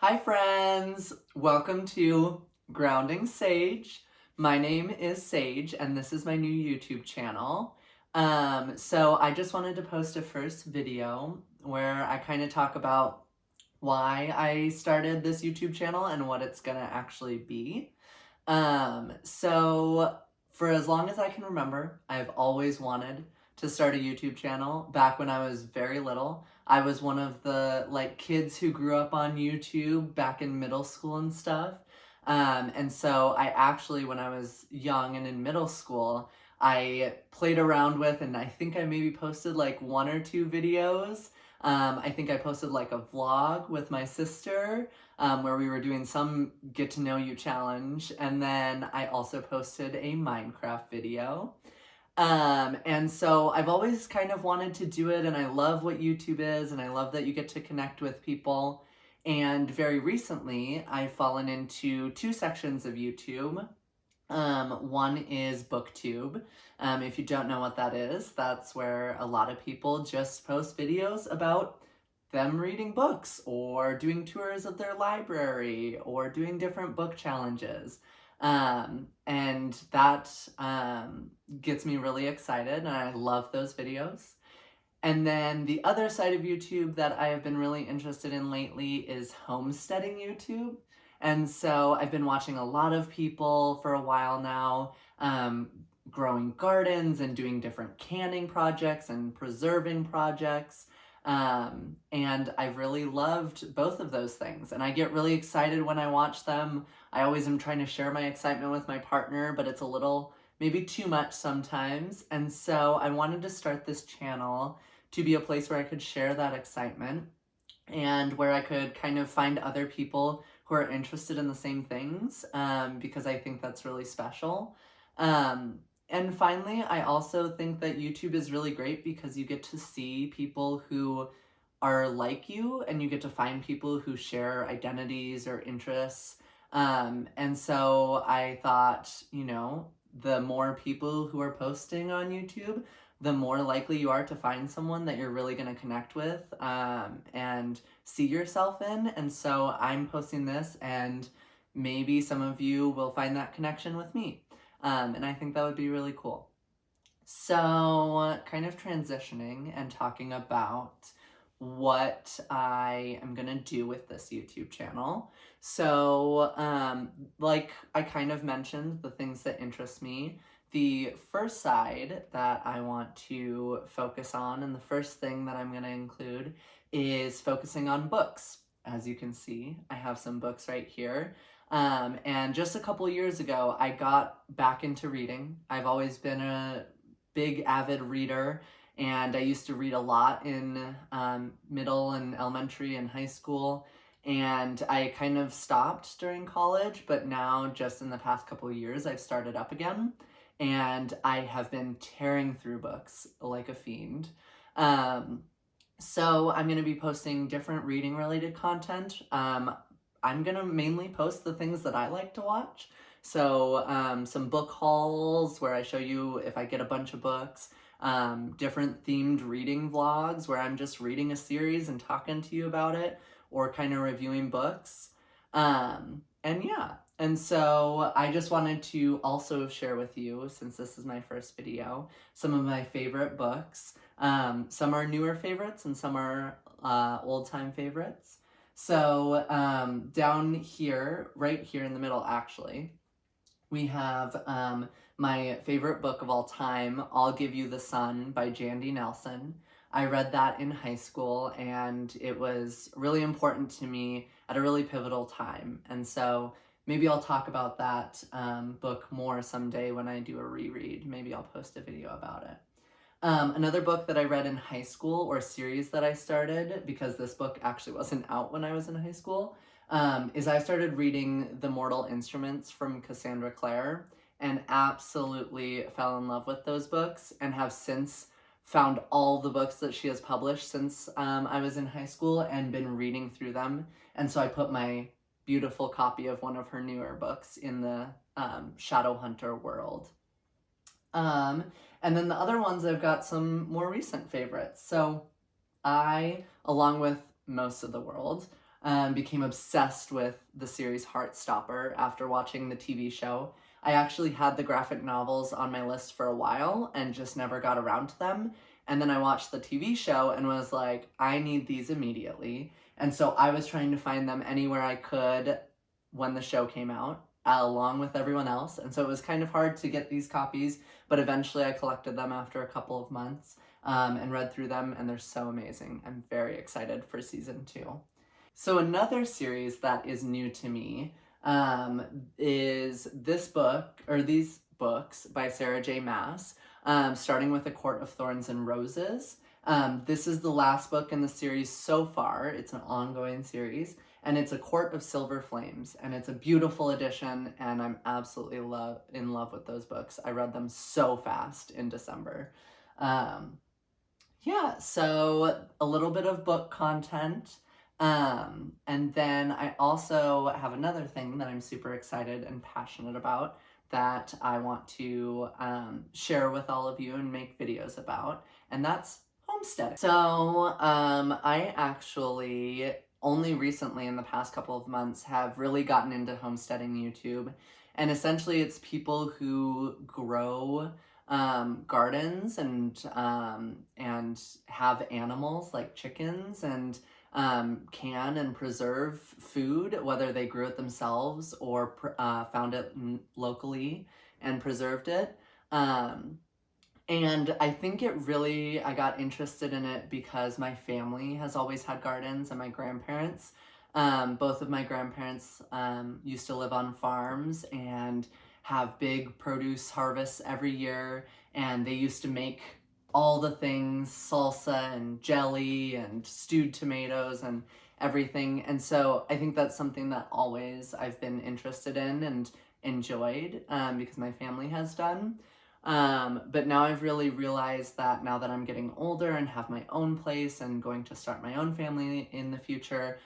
Hi friends! Welcome to Grounding Sage. My name is Sage and this is my new YouTube channel. So I just wanted to post a first video where I kind of talk about why I started this YouTube channel and what it's gonna actually be. So for as long as I can remember, I've always wanted to start a YouTube channel. Back when I was very little, I was one of the kids who grew up on YouTube back in middle school and stuff. And so I actually, when I was young and in middle school, I played around with, and I think I maybe posted like 1 or 2 videos. I think I posted like a vlog with my sister where we were doing some get to know you challenge. And then I also posted a Minecraft video. And so I've always kind of wanted to do it, and I love what YouTube is, and I love that you get to connect with people. And very recently, I've fallen into 2 sections of YouTube. One is BookTube. If you don't know what that is, that's where a lot of people just post videos about them reading books or doing tours of their library or doing different book challenges. And that gets me really excited, and I love those videos. And then the other side of YouTube that I have been really interested in lately is homesteading YouTube. And so I've been watching a lot of people for a while now, growing gardens and doing different canning projects and preserving projects. And I've really loved both of those things. And I get really excited when I watch them. I always am trying to share my excitement with my partner, but it's a little maybe too much sometimes. And so I wanted to start this channel to be a place where I could share that excitement and where I could kind of find other people who are interested in the same things, because I think that's really special. And finally, I also think that YouTube is really great because you get to see people who are like you, and you get to find people who share identities or interests. And so I thought, the more people who are posting on YouTube, the more likely you are to find someone that you're really going to connect with and see yourself in. And so I'm posting this, and maybe some of you will find that connection with me. And I think that would be really cool. So, kind of transitioning and talking about what I am gonna do with this YouTube channel. So, like I kind of mentioned, the things that interest me. The first side that I want to focus on, and the first thing that I'm gonna include, is focusing on books. As you can see, I have some books right here. And just a couple years ago, I got back into reading. I've always been a big avid reader, and I used to read a lot in middle and elementary and high school, and I kind of stopped during college, but now just in the past couple of years I've started up again, and I have been tearing through books like a fiend. So I'm going to be posting different reading related content. I'm going to mainly post the things that I like to watch. So some book hauls where I show you if I get a bunch of books, different themed reading vlogs where I'm just reading a series and talking to you about it, or kind of reviewing books. And yeah, and so I just wanted to also share with you, since this is my first video, some of my favorite books. Some are newer favorites and some are old-time favorites. So down here, right here in the middle actually, we have my favorite book of all time, I'll Give You the Sun by Jandy Nelson. I read that in high school, and it was really important to me at a really pivotal time. And so maybe I'll talk about that book more someday when I do a reread. Maybe I'll post a video about it. Another book that I read in high school, or series that I started, because this book actually wasn't out when I was in high school, is I started reading The Mortal Instruments from Cassandra Clare, and absolutely fell in love with those books, and have since found all the books that she has published since I was in high school and been reading through them. And so I put my beautiful copy of one of her newer books in the Shadowhunter world. And then the other ones, I've got some more recent favorites. So I, along with most of the world, became obsessed with the series Heartstopper after watching the TV show. I actually had the graphic novels on my list for a while and just never got around to them. And then I watched the TV show and was like, I need these immediately. And so I was trying to find them anywhere I could when the show came out, along with everyone else. And so it was kind of hard to get these copies, but eventually I collected them after a couple of months and read through them, and they're so amazing. I'm very excited for season 2. So another series that is new to me is this book, or these books by Sarah J. Maas, starting with A Court of Thorns and Roses. This is the last book in the series so far. It's an ongoing series, and it's A Court of Silver Flames, and it's a beautiful edition, and I'm absolutely in love with those books. I read them so fast in December. Yeah, so a little bit of book content. And then I also have another thing that I'm super excited and passionate about that I want to share with all of you and make videos about, and that's homesteading. So I actually only recently in the past couple of months have really gotten into homesteading YouTube, and essentially it's people who grow gardens and have animals like chickens and can and preserve food, whether they grew it themselves or found it locally and preserved it. And I think I got interested in it because my family has always had gardens, and my grandparents, both of my grandparents used to live on farms and have big produce harvests every year, and they used to make all the things, salsa and jelly and stewed tomatoes and everything. And so I think that's something that always I've been interested in and enjoyed because my family has done. But now I've really realized that now that I'm getting older and have my own place and going to start my own family in the future,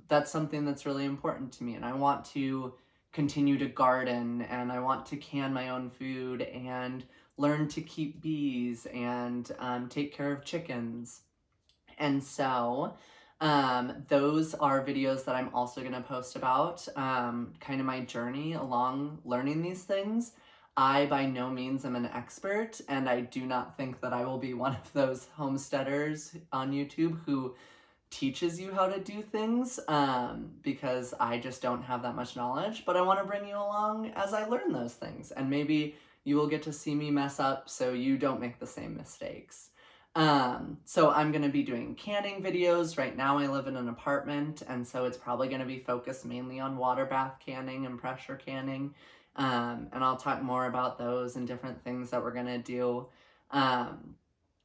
that's something that's really important to me. And I want to continue to garden, and I want to can my own food and learn to keep bees and take care of chickens. And so those are videos that I'm also going to post about kind of my journey along learning these things. I by no means am an expert, and I do not think that I will be one of those homesteaders on YouTube who teaches you how to do things because I just don't have that much knowledge, but I want to bring you along as I learn those things, and maybe you will get to see me mess up so you don't make the same mistakes. So I'm going to be doing canning videos. Right now I live in an apartment, and so it's probably going to be focused mainly on water bath canning and pressure canning. And I'll talk more about those and different things that we're going to do.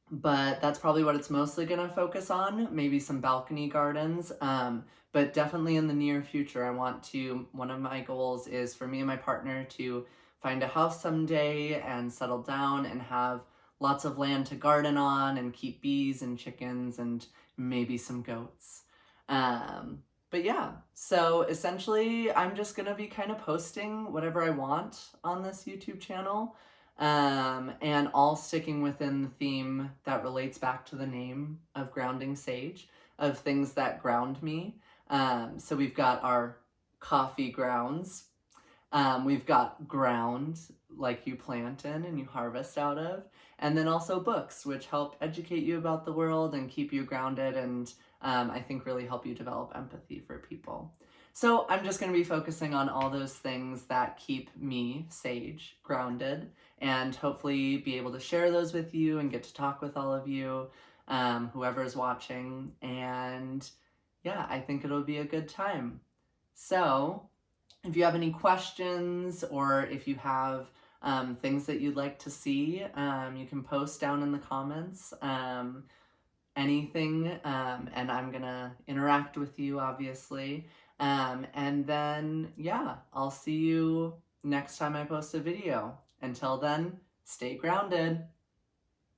But that's probably what it's mostly going to focus on, maybe some balcony gardens. But definitely in the near future, one of my goals is for me and my partner to find a house someday and settle down and have lots of land to garden on and keep bees and chickens and maybe some goats. But yeah, so essentially I'm just gonna be kind of posting whatever I want on this YouTube channel, and all sticking within the theme that relates back to the name of Grounding Sage, of things that ground me. So we've got our coffee grounds. We've got ground, like you plant in and you harvest out of, and then also books, which help educate you about the world and keep you grounded, and I think really help you develop empathy for people. So I'm just going to be focusing on all those things that keep me, Sage, grounded, and hopefully be able to share those with you and get to talk with all of you, whoever's watching, and yeah, I think it'll be a good time. So if you have any questions, or if you have things that you'd like to see, you can post down in the comments anything, and I'm gonna interact with you, obviously. And then, yeah, I'll see you next time I post a video. Until then, stay grounded.